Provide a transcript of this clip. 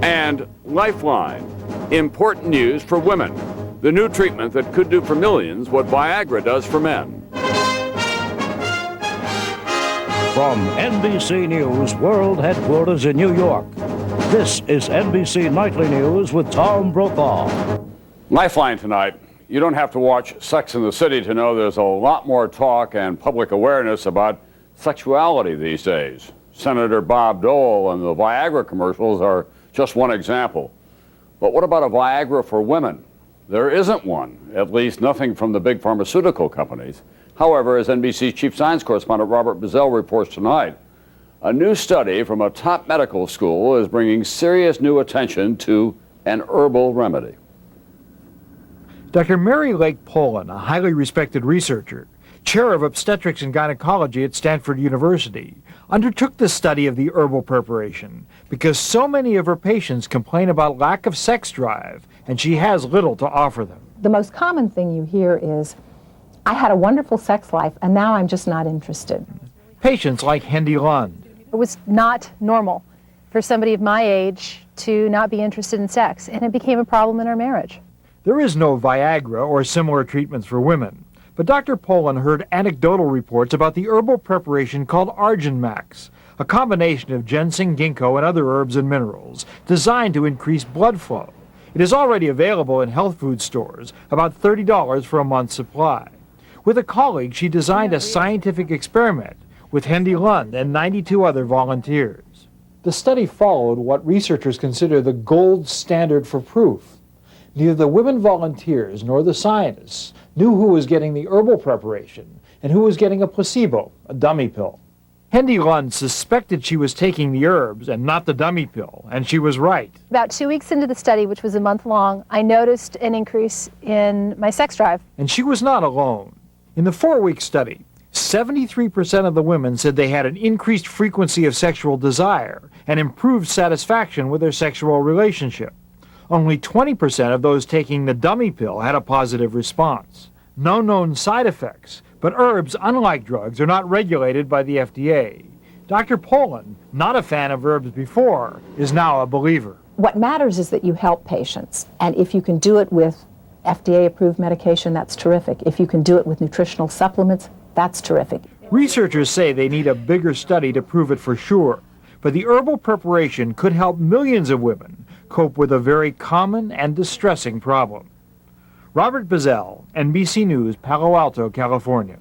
And Lifeline, important news for women. The new treatment that could do for millions what Viagra does for men. From NBC News World Headquarters in New York, this is NBC Nightly News with Tom Brokaw. Lifeline tonight. You don't have to watch Sex and the City to know there's a lot more talk and public awareness about sexuality these days. Senator Bob Dole and the Viagra commercials are just one example. But what about a Viagra for women? There isn't one, at least nothing from the big pharmaceutical companies. However, as NBC's chief science correspondent Robert Bazell reports tonight, a new study from a top medical school is bringing serious new attention to an herbal remedy. Dr. Mary Lake Poland, a highly respected researcher, chair of obstetrics and gynecology at Stanford University, undertook the study of the herbal preparation because so many of her patients complain about lack of sex drive, and she has little to offer them. The most common thing you hear is, I had a wonderful sex life, and now I'm just not interested. Patients like Hendy Lund. It was not normal for somebody of my age to not be interested in sex, and it became a problem in our marriage. There is no Viagra or similar treatments for women, but Dr. Poland heard anecdotal reports about the herbal preparation called ArginMax, a combination of ginseng, ginkgo, and other herbs and minerals designed to increase blood flow. It is already available in health food stores, about $30 for a month's supply. With a colleague, she designed a scientific experiment with Hendy Lund and 92 other volunteers. The study followed what researchers consider the gold standard for proof. Neither the women volunteers nor the scientists knew who was getting the herbal preparation and who was getting a placebo, a dummy pill. Hendy Lund suspected she was taking the herbs and not the dummy pill, and she was right. About 2 weeks into the study, which was a month long, I noticed an increase in my sex drive. And she was not alone. In the 4-week study, 73% of the women said they had an increased frequency of sexual desire and improved satisfaction with their sexual relationship. Only 20% of those taking the dummy pill had a positive response. No known side effects, but herbs, unlike drugs, are not regulated by the FDA. Dr. Poland, not a fan of herbs before, is now a believer. What matters is that you help patients, and if you can do it with FDA-approved medication, that's terrific. If you can do it with nutritional supplements, that's terrific. Researchers say they need a bigger study to prove it for sure, but the herbal preparation could help millions of women cope with a very common and distressing problem. Robert Bazell, NBC News, Palo Alto, California.